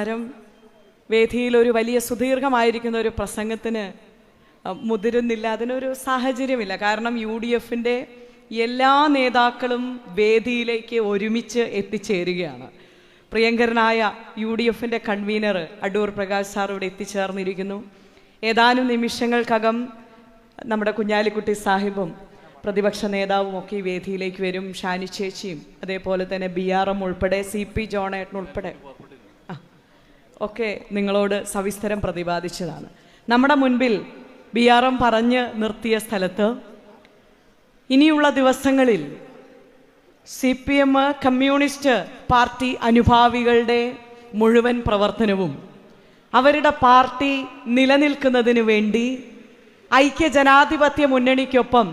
സംസാരം വേദിയിൽ ഒരു വലിയ സുദീർഘമായിരിക്കുന്ന ഒരു പ്രസംഗത്തിന് മുതിരുന്നില്ല, അതിനൊരു സാഹചര്യമില്ല. കാരണം UDFൻ്റെ എല്ലാ നേതാക്കളും വേദിയിലേക്ക് ഒരുമിച്ച് എത്തിച്ചേരുകയാണ്. പ്രിയങ്കരനായ UDFൻ്റെ കൺവീനർ അടൂർ പ്രകാശ് സാർ ഇവിടെ എത്തിച്ചേർന്നിരിക്കുന്നു. ഏതാനും നിമിഷങ്ങൾക്കകം നമ്മുടെ കുഞ്ഞാലിക്കുട്ടി സാഹിബും പ്രതിപക്ഷ നേതാവും ഒക്കെ ഈ വേദിയിലേക്ക് വരും. ഷാനി ചേച്ചിയും അതേപോലെ തന്നെ BRM ഉൾപ്പെടെ CP ജോണേട്ടൻ ഉൾപ്പെടെ ഒക്കെ നിങ്ങളോട് സവിസ്തരം പ്രതിപാദിച്ചതാണ്. നമ്മുടെ മുൻപിൽ BRM പറഞ്ഞ് നിർത്തിയ സ്ഥലത്ത് ഇനിയുള്ള ദിവസങ്ങളിൽ CPM കമ്മ്യൂണിസ്റ്റ് പാർട്ടി അനുഭാവികളുടെ മുഴുവൻ പ്രവർത്തനവും അവരുടെ പാർട്ടി നിലനിൽക്കുന്നതിന് വേണ്ടി ഐക്യജനാധിപത്യ മുന്നണിക്കൊപ്പം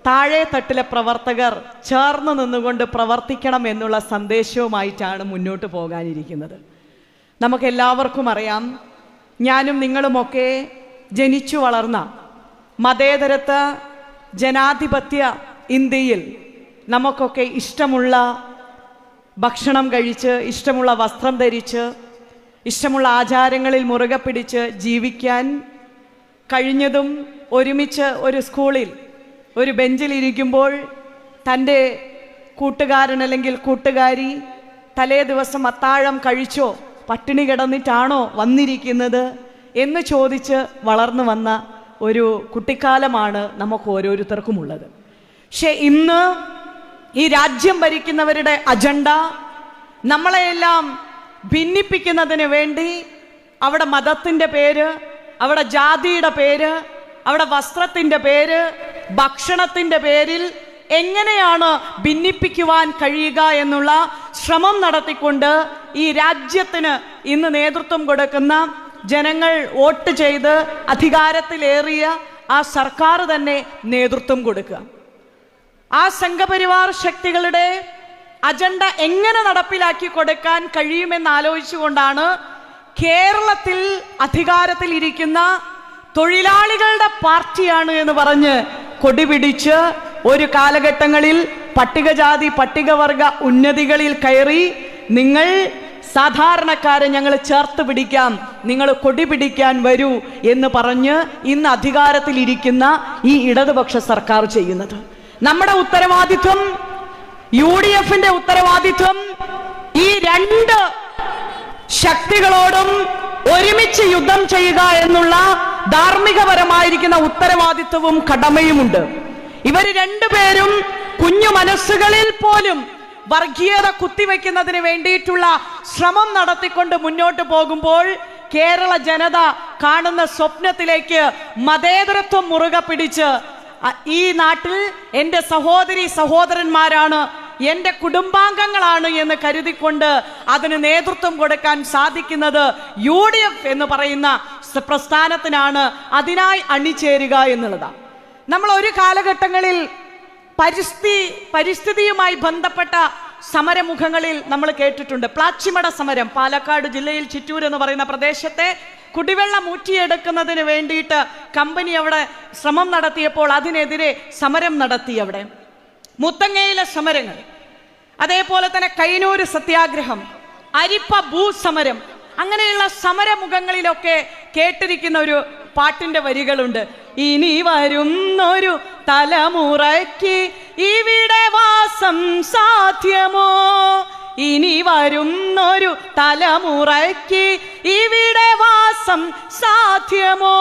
താഴെ തട്ടിലെ പ്രവർത്തകർ ചേർന്ന് നിന്നുകൊണ്ട് പ്രവർത്തിക്കണം എന്നുള്ള സന്ദേശവുമായിട്ടാണ് മുന്നോട്ട് പോകാനിരിക്കുന്നത്. നമുക്കെല്ലാവർക്കും അറിയാം, ഞാനും നിങ്ങളുമൊക്കെ ജനിച്ചു വളർന്ന മതേതരത്വ ജനാധിപത്യ ഇന്ത്യയിൽ നമുക്കൊക്കെ ഇഷ്ടമുള്ള ഭക്ഷണം കഴിച്ച്, ഇഷ്ടമുള്ള വസ്ത്രം ധരിച്ച്, ഇഷ്ടമുള്ള ആചാരങ്ങളിൽ മുറുകെ പിടിച്ച് ജീവിക്കാൻ കഴിഞ്ഞതും ഒരുമിച്ച് ഒരു സ്കൂളിൽ ഒരു ബെഞ്ചിലിരിക്കുമ്പോൾ തൻ്റെ കൂട്ടുകാരൻ അല്ലെങ്കിൽ കൂട്ടുകാരി തലേ ദിവസം അത്താഴം കഴിച്ചോ, പട്ടിണി കിടന്നിട്ടാണോ വന്നിരിക്കുന്നത് എന്ന് ചോദിച്ച് വളർന്നു വന്ന ഒരു കുട്ടിക്കാലമാണ് നമുക്ക് ഓരോരുത്തർക്കുമുള്ളത്. പക്ഷെ ഇന്ന് ഈ രാജ്യം ഭരിക്കുന്നവരുടെ അജണ്ട നമ്മളെയെല്ലാം ഭിന്നിപ്പിക്കുന്നതിന് വേണ്ടി അവിടെ മതത്തിൻ്റെ പേര്, അവിടെ ജാതിയുടെ പേര്, അവിടെ വസ്ത്രത്തിൻ്റെ പേര്, ഭക്ഷണത്തിൻ്റെ പേരിൽ എങ്ങനെയാണ് ഭിന്നിപ്പിക്കുവാൻ കഴിയുക എന്നുള്ള ശ്രമം നടത്തിക്കൊണ്ട് ഈ രാജ്യത്തിന് ഇന്ന് നേതൃത്വം കൊടുക്കുന്ന ജനങ്ങൾ വോട്ട് ചെയ്ത് അധികാരത്തിലേറിയ ആ സർക്കാർ തന്നെ നേതൃത്വം കൊടുക്കുക. ആ സംഘപരിവാർ ശക്തികളുടെ അജണ്ട എങ്ങനെ നടപ്പിലാക്കി കൊടുക്കാൻ കഴിയുമെന്ന് ആലോചിച്ചുകൊണ്ടാണ് കേരളത്തിൽ അധികാരത്തിൽ ഇരിക്കുന്ന തൊഴിലാളികളുടെ പാർട്ടിയാണ് എന്ന് പറഞ്ഞ് കൊടിപിടിച്ച് ഒരു കാലഘട്ടങ്ങളിൽ പട്ടികജാതി പട്ടികവർഗ ഉന്നതികളിൽ കയറി നിങ്ങൾ സാധാരണക്കാരെ ഞങ്ങൾ ചേർത്ത് പിടിക്കാം, നിങ്ങൾ കൊടി പിടിക്കാൻ വരൂ എന്ന് പറഞ്ഞ് ഇന്ന് അധികാരത്തിലിരിക്കുന്ന ഈ ഇടതുപക്ഷ സർക്കാർ ചെയ്യുന്നത്. നമ്മുടെ ഉത്തരവാദിത്വം, UDFന്റെ ഉത്തരവാദിത്വം ഈ രണ്ട് ശക്തികളോടും ഒരുമിച്ച് യുദ്ധം ചെയ്യുക എന്നുള്ള ധാർമ്മികപരമായിരിക്കുന്ന ഉത്തരവാദിത്വവും കടമയുമുണ്ട്. ഇവർ രണ്ടുപേരും കുഞ്ഞു മനസ്സുകളിൽ പോലും വർഗീയത കുത്തിവെക്കുന്നതിന് വേണ്ടിയിട്ടുള്ള ശ്രമം നടത്തിക്കൊണ്ട് മുന്നോട്ട് പോകുമ്പോൾ കേരള ജനത കാണുന്ന സ്വപ്നത്തിലേക്ക് മതേതരത്വം മുറുകെ പിടിച്ച് ഈ നാട്ടിൽ എൻ്റെ സഹോദരി സഹോദരന്മാരാണ്, എൻ്റെ കുടുംബാംഗങ്ങളാണ് എന്ന് കരുതിക്കൊണ്ട് അതിന് നേതൃത്വം കൊടുക്കാൻ സാധിക്കുന്നത് UDF എന്ന് പറയുന്ന പ്രസ്ഥാനത്തിനാണ്. അതിനായി അണിചേരുക എന്നുള്ളതാണ്. നമ്മൾ ഒരു കാലഘട്ടങ്ങളിൽ പരിസ്ഥിതിയുമായി ബന്ധപ്പെട്ട സമരമുഖങ്ങളിൽ നമ്മൾ കേട്ടിട്ടുണ്ട്. പ്ലാച്ചിമട സമരം, പാലക്കാട് ജില്ലയിൽ ചിറ്റൂർ എന്ന് പറയുന്ന പ്രദേശത്തെ കുടിവെള്ളം ഊറ്റിയെടുക്കുന്നതിന് വേണ്ടിയിട്ട് കമ്പനി അവിടെ ശ്രമം നടത്തിയപ്പോൾ അതിനെതിരെ സമരം നടത്തി. അവിടെ മുത്തങ്ങയിലെ സമരങ്ങൾ, അതേപോലെ തന്നെ കൈനൂര് സത്യാഗ്രഹം, അരിപ്പ ഭൂസമരം, അങ്ങനെയുള്ള സമരമുഖങ്ങളിലൊക്കെ കേട്ടിരിക്കുന്ന ഒരു പാട്ടിന്റെ വരികളുണ്ട്. ഇനി വരുന്നൊരു തലമുറയ്ക്ക് ഇവിടെ വാസം സാധ്യമോ, ഇനി വരുന്നൊരു തലമുറയ്ക്ക് ഇവിടെ വാസം സാധ്യമോ,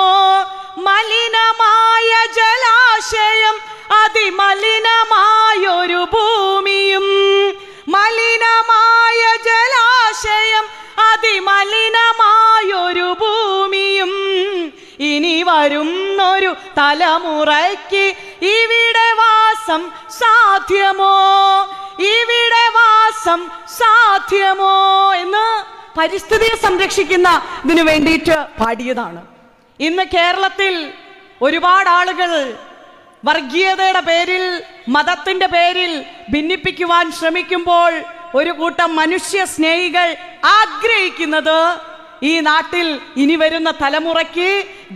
മലിനമായ ജലാശയം അതിമലിനമായൊരു ഭൂമിയും, മലിനമായ ജലാശയം അതിമലിനമായൊരു ഭൂമിയും, ഇനി വരുന്നൊരു തലമുറയ്ക്ക് ഇവിടെ വാസം സാധ്യമോ, ഇവിടെ വാസം സാധ്യമോ എന്ന് പരിസ്ഥിതിയെ സംരക്ഷിക്കുന്ന ഇതിനു വേണ്ടിയിട്ട് പാടിയതാണ്. ഇന്ന് കേരളത്തിൽ ഒരുപാട് ആളുകൾ വർഗീയതയുടെ പേരിൽ, മതത്തിന്റെ പേരിൽ ഭിന്നിപ്പിക്കുവാൻ ശ്രമിക്കുമ്പോൾ ഒരു കൂട്ടം മനുഷ്യ സ്നേഹികൾ ആഗ്രഹിക്കുന്നത് ഈ നാട്ടിൽ ഇനി വരുന്ന തലമുറയ്ക്ക്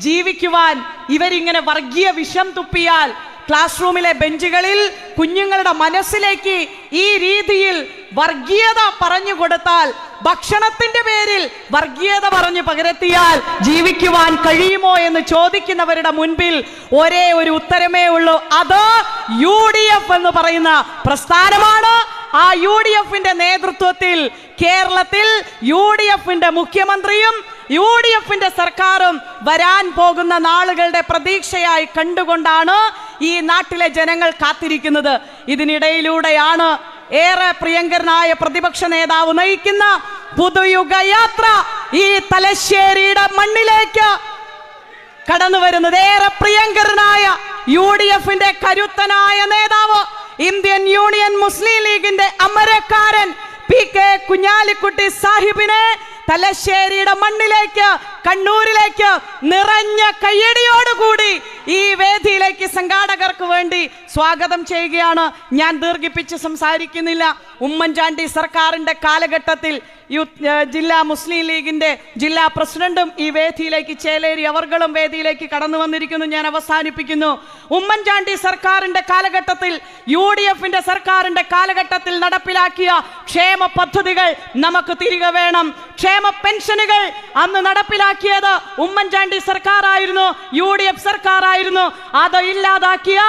ജീവിക്കുവാൻ ഇവരിങ്ങനെ വർഗീയ വിഷം തുപ്പിയാൽ ക്ലാസ് റൂമിലെ ബെഞ്ചുകളിൽ കുഞ്ഞുങ്ങളുടെ മനസ്സിലേക്ക് ഈ രീതിയിൽ വർഗീയത പറഞ്ഞു കൊടുത്താൽ, ഭക്ഷണത്തിന്റെ പേരിൽ വർഗീയത പറഞ്ഞു പകരത്തിയാൽ ജീവിക്കുവാൻ കഴിയുമോ എന്ന് ചോദിക്കുന്നവരുടെ മുൻപിൽ ഒരേ ഒരു ഉത്തരമേ ഉള്ളൂ. അത് UDF എന്ന് പറയുന്ന പ്രസ്ഥാനമാണ്. ആ UDFന്റെ നേതൃത്വത്തിൽ കേരളത്തിൽ UDFന്റെ മുഖ്യമന്ത്രിയും UDFന്റെ സർക്കാരും വരാൻ പോകുന്ന നാളുകളുടെ പ്രതീക്ഷയായി കണ്ടുകൊണ്ടാണ് ഈ നാട്ടിലെ ജനങ്ങൾ കാത്തിരിക്കുന്നത്. ഇതിനിടയിലൂടെയാണ് ഏറെ പ്രിയങ്കരനായ പ്രതിപക്ഷ നേതാവ് നയിക്കുന്ന പുതുയുഗ യാത്ര ഈ തലശ്ശേരിയുടെ മണ്ണിലേക്ക് കടന്നു വരുന്നത്. ഏറെ പ്രിയങ്കരനായ UDFന്റെ കരുത്തനായ നേതാവ്, ഇന്ത്യൻ യൂണിയൻ മുസ്ലിം ലീഗിന്റെ അമരക്കാരൻ PK കുഞ്ഞാലിക്കുട്ടി സാഹിബിനെ തലശ്ശേരിയുടെ മണ്ണിലേക്ക്, കണ്ണൂരിലേക്ക് നിറഞ്ഞ കയ്യടിയോടുകൂടി ഈ വേദിയിലേക്ക് സംഘാടകർക്ക് വേണ്ടി സ്വാഗതം ചെയ്യുകയാണ്. ഞാൻ ദീർഘിപ്പിച്ച് സംസാരിക്കുന്നില്ല. ഉമ്മൻചാണ്ടി സർക്കാരിന്റെ കാലഘട്ടത്തിൽ ജില്ലാ മുസ്ലിം ലീഗിന്റെ ജില്ലാ പ്രസിഡന്റും ഈ വേദിയിലേക്ക്, ചേലേരി അവർകളും വേദിയിലേക്ക് കടന്നു വന്നിരിക്കുന്നു. ഞാൻ അവസാനിപ്പിക്കുന്നു. ഉമ്മൻചാണ്ടി സർക്കാരിന്റെ കാലഘട്ടത്തിൽ, UDFന്റെ സർക്കാരിന്റെ കാലഘട്ടത്തിൽ നടപ്പിലാക്കിയ ക്ഷേമ പദ്ധതികൾ നമുക്ക് തിരികെ വേണം. ക്ഷേമ പെൻഷനുകൾ അന്ന് നടപ്പിലാക്കിയത് ഉമ്മൻചാണ്ടി സർക്കാരായിരുന്നു, UDF സർക്കാരായിരുന്നു. അത് ഇല്ലാതാക്കിയ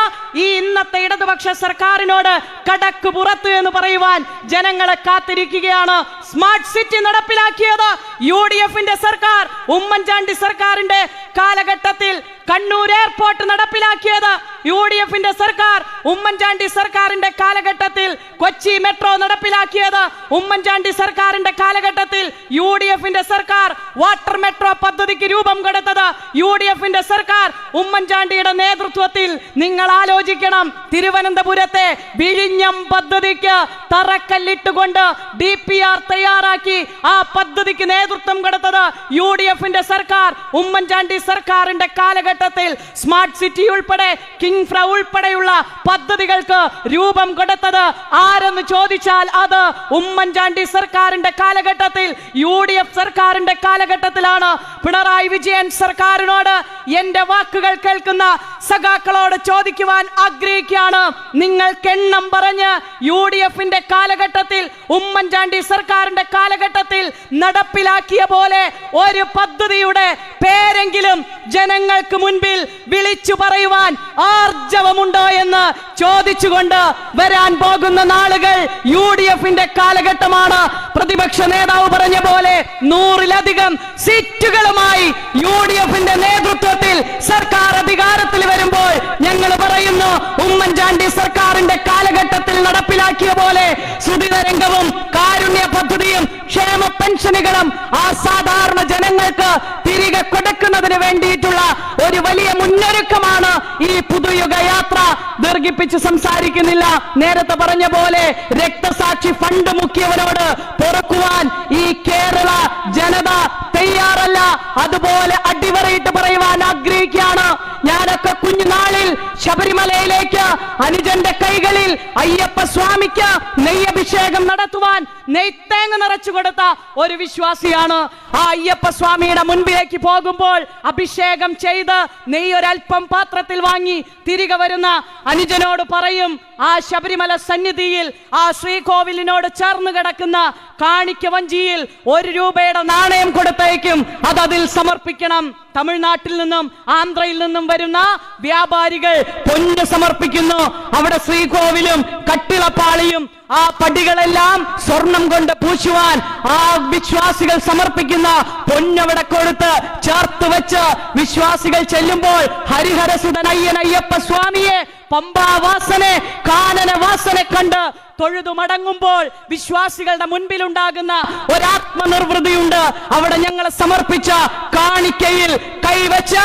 ഈ ഇന്നത്തെ ഇടതുപക്ഷ സർക്കാരിനോട് കടക്ക് പുറത്ത് എന്ന് പറയുവാൻ ജനങ്ങളെ കാത്തിരിക്കുകയാണ്. സ്മാർട്ട് സിറ്റി നടപ്പിലാക്കിയത് UDFന്റെ സർക്കാർ, ഉമ്മൻചാണ്ടി സർക്കാരിന്റെ കാലഘട്ടത്തിൽ. കണ്ണൂർ എയർപോർട്ട് നടപ്പിലാക്കിയത് UDFന്റെ സർക്കാർ, ഉമ്മൻചാണ്ടി സർക്കാരിന്റെ കാലഘട്ടത്തിൽ. കൊച്ചി മെട്രോ നടപ്പിലാക്കിയത് ഉമ്മൻചാണ്ടി സർക്കാരിന്റെ കാലഘട്ടത്തിൽ, UDFന്റെ സർക്കാർ. വാട്ടർ മെട്രോ പദ്ധതിക്ക് രൂപം കൊടുത്തത് UDFന്റെ സർക്കാർ, ഉമ്മൻചാണ്ടിയുടെ നേതൃത്വത്തിൽ. നിങ്ങൾ ആലോചിക്കണം, തിരുവനന്തപുരത്തെ വിഴിഞ്ഞം പദ്ധതിക്ക് തറക്കല്ലിട്ടുകൊണ്ട് DPR തയ്യാറാക്കി ആ പദ്ധതിക്ക് നേതൃത്വം കൊടുത്തത് UDFന്റെ സർക്കാർ, ഉമ്മൻചാണ്ടി സർക്കാരിന്റെ കാലഘട്ടത്തിൽ. സ്മാർട്ട് സിറ്റി ഉൾപ്പെടെ, കിൻഫ്ര ഉൾപ്പെടെയുള്ള പദ്ധതികൾക്ക് രൂപം കൊടുത്തത് ആരെന്ന് ചോദിച്ചാൽ അത് ഉമ്മൻചാണ്ടി സർക്കാരിന്റെ കാലഘട്ടത്തിൽ, UDF സർക്കാരിന്റെ കാലഘട്ടത്തിലാണ്. പിണറായി വിജയൻ സർക്കാരിനോട് എന്റെ വാക്കുകൾ കേൾക്കുന്ന സഖാക്കളോട് ചോദിക്കുവാൻ ആഗ്രഹിക്കുകയാണ്. നിങ്ങൾക്ക് എണ്ണം പറഞ്ഞ് UDFന്റെ കാലഘട്ടത്തിൽ, ഉമ്മൻചാണ്ടി സർക്കാരിന്റെ കാലഘട്ടത്തിൽ നടപ്പിലാക്കിയ പോലെ ഒരു പദ്ധതിയുടെ പേരെങ്കിലും ജനങ്ങൾക്ക് മുൻപിൽ വിളിച്ചു പറയുവാൻ ആർജവമുണ്ടോ എന്ന് ചോദിച്ചുകൊണ്ട് വരാൻ പോകുന്ന നാളുകൾ UDFന്റെ കാലഘട്ടമാണ്. പ്രതിപക്ഷ നേതാവ് പറഞ്ഞ പോലെ 100-ലധികം സീറ്റുകളുമായി UDFന്റെ നേതൃത്വത്തിൽ സർക്കാർ അധികാരത്തിൽ വരുമ്പോൾ ഞങ്ങൾ പറയുന്നു, ഉമ്മൻചാണ്ടി സർക്കാരിന്റെ കാലഘട്ടത്തിൽ നടപ്പിലാക്കിയ പോലെ സുദിനരംഗവും കാരുണ്യ പദ്ധതിയും ക്ഷേമ പെൻഷനുകളും ആ സാധാരണ ജനങ്ങൾക്ക് തിരികെ കൊടുക്കുന്നതിന് വേണ്ടിയിട്ടുള്ള ഒരു വലിയ മുന്നൊരുക്കമാണ് ഈ പുതുയുഗ യാത്ര. ദീർഘിപ്പിച്ച് സംസാരിക്കുന്നില്ല. നേരത്തെ പറഞ്ഞ പോലെ രക്തസാക്ഷി ഫണ്ട് മുക്കിയവരോട് പൊറുക്കുവാൻ ഈ കേരള ജനത തയ്യാറല്ല. അതുപോലെ അടിവരയിട്ട് പറയുവാൻ ആഗ്രഹിക്കുകയാണ്. ഞാനൊക്കെ കുഞ്ഞുനാളിൽ ശബരിമലയിലേക്ക് അനുജന്റെ കൈകളിൽ അയ്യപ്പ സ്വാമിക്ക് നെയ്യഭിഷേകം നടത്തുവാൻ നെയ്ത്തേങ്ങ നിറച്ചു കൊടുത്ത ഒരു വിശ്വാസിയാണ്. ആ അയ്യപ്പ സ്വാമിയുടെ മുൻപിലേക്ക് പോകുമ്പോൾ അഭിഷേകം ചെയ്ത് നെയ്യ് ഒരൽപ്പം പാത്രത്തിൽ വാങ്ങി തിരികെ വരുന്ന അനുജനോട് പറയും, ആ ശബരിമല സന്നിധിയിൽ, ആ ശ്രീകോവിലിനോട് ചേർന്ന് കിടക്കുന്ന കാണിക്ക വഞ്ചിയിൽ 1 രൂപയുടെ നാണയം കൊടുത്തേക്കും, അതിൽ സമർപ്പിക്കണം. തമിഴ്നാട്ടിൽ നിന്നും ആന്ധ്രയിൽ നിന്നും വരുന്ന വ്യാപാരികൾ പൊന്ന് സമർപ്പിക്കുന്നു. അവിടെ ശ്രീകോവിലും കട്ടിളപ്പാളിയും ആ പടികളെല്ലാം സ്വർണം കൊണ്ട് പൂശുവാൻ ആ വിശ്വാസികൾ സമർപ്പിക്കുന്ന പൊന്നവിടെ കൊടുത്ത് ചേർത്ത് വെച്ച് വിശ്വാസികൾ ചെല്ലുമ്പോൾ ഹരിഹരസുതൻ അയ്യപ്പ സ്വാമിയെ, പമ്പാവാസനെ, കാനനവാസനെ കണ്ട് തൊഴുതു മടങ്ങുമ്പോൾ വിശ്വാസികളുടെ മുൻപിലുണ്ടാകുന്ന ഒരാത്മനിർവൃതിയുണ്ട്. അവിടെ ഞങ്ങളെ സമർപ്പിച്ച കാണിക്കയിൽ കൈവച്ച്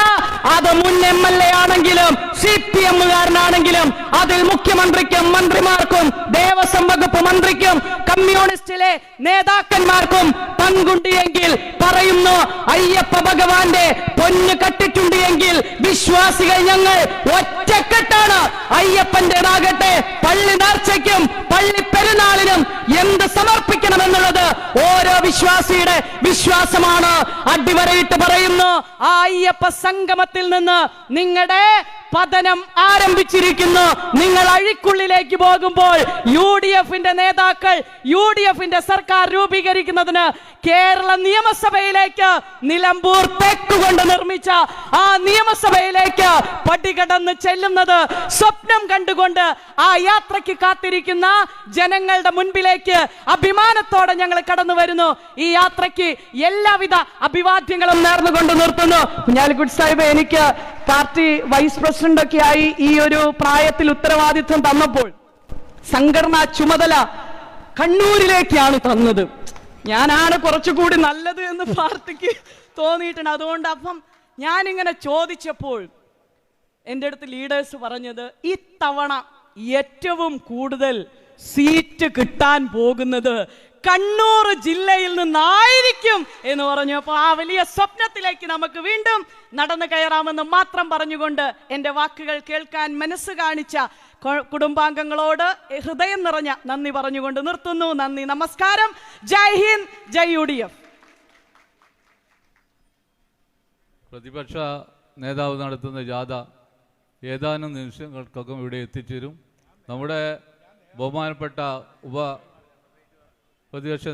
അത് മുൻ MLA ആണെങ്കിലും CPM-കാരനാണെങ്കിലും അതിൽ മുഖ്യമന്ത്രിക്കും മന്ത്രിമാർക്കും ദേവസ്വം വകുപ്പ് മന്ത്രിക്കും കമ്മ്യൂണിസ്റ്റിലെ നേതാക്കന്മാർക്കും പങ്കുണ്ടെങ്കിൽ പറയുന്നു, അയ്യപ്പ ഭഗവാന്റെ പൊന്ന് കട്ടിട്ടുണ്ട് എങ്കിൽ വിശ്വാസികൾ ഞങ്ങൾ ഒറ്റക്കെട്ടാണ്. അയ്യപ്പന്റേതാകട്ടെ പള്ളി നേർച്ചയ്ക്കും പള്ളി പെരുന്നാളിനും എന്ത് സമർപ്പിക്കണമെന്നുള്ളത് ഓരോ വിശ്വാസിയുടെ വിശ്വാസമാണ്. അടിവരയിട്ട് പറയുന്നു, ആ അയ്യപ്പ സംഗമത്തിൽ നിന്ന് നിങ്ങളുടെ പതനം ആരംഭിച്ചിരിക്കുന്നു. നിങ്ങൾ അഴിക്കുള്ളിലേക്ക് പോകുമ്പോൾ UDFന്റെ നേതാക്കൾ UDFന്റെ സർക്കാർ രൂപീകരിക്കുന്നതിന് കേരള നിയമസഭയിലേക്ക് നിലമ്പൂർ തെക്കുകൊണ്ട് നിർമ്മിച്ച ആ നിയമസഭയിലേക്ക് പടികടന്ന് ചെല്ലുന്നത് സ്വപ്നം കണ്ടുകൊണ്ട് ആ യാത്രയ്ക്ക് കാത്തിരിക്കുന്ന ജനങ്ങളുടെ മുൻപിലേക്ക് അഭിമാനത്തോടെ ഞങ്ങൾ കടന്നു വരുന്നു. ഈ യാത്രയ്ക്ക് എല്ലാവിധ അഭിവാദ്യങ്ങളും നേർന്നുകൊണ്ട് നിർത്തുന്നു. കുഞ്ഞാലിക്കുട്ടി സാഹിബ്, എനിക്ക് പാർട്ടി വൈസ് പ്രസിഡന്റ് ഒക്കെ ആയി ഈ ഒരു പ്രായത്തിൽ ഉത്തരവാദിത്വം തന്നപ്പോൾ സംഘടനാ ചുമതല കണ്ണൂരിലേക്കാണ് തന്നത്. ഞാനാണ് കുറച്ചുകൂടി നല്ലത് എന്ന് പാർട്ടിക്ക് തോന്നിയിട്ടുണ്ട്. അതുകൊണ്ട് അപ്പം ഞാനിങ്ങനെ ചോദിച്ചപ്പോൾ എൻ്റെ അടുത്ത് ലീഡേഴ്സ് പറഞ്ഞത് ഇത്തവണ ഏറ്റവും കൂടുതൽ സീറ്റ് കിട്ടാൻ പോകുന്നത് കണ്ണൂർ ജില്ലയിൽ നിന്നായിരിക്കും എന്ന് പറഞ്ഞു. അപ്പോൾ ആ വലിയ സ്വപ്നത്തിലേക്ക് നമുക്ക് വീണ്ടും നടന്നു കയറാമെന്ന് മാത്രം പറഞ്ഞുകൊണ്ട് എൻ്റെ വാക്കുകൾ കേൾക്കാൻ മനസ്സ് കാണിച്ച കുടുംബാംഗങ്ങളോട് ഹൃദയം നിറഞ്ഞ നന്ദി പറഞ്ഞുകൊണ്ട് നിർത്തുന്നു. നന്ദി, നമസ്കാരം. ജയ് ഹിന്ദ്, ജയ് UDF. പ്രതിപക്ഷ നേതാവ് നടത്തുന്ന ജാഥ ഏതാനും നിമിഷങ്ങൾക്കകം ഇവിടെ എത്തിച്ചേരും. നമ്മുടെ ബഹുമാനപ്പെട്ട പ്രതിപക്ഷ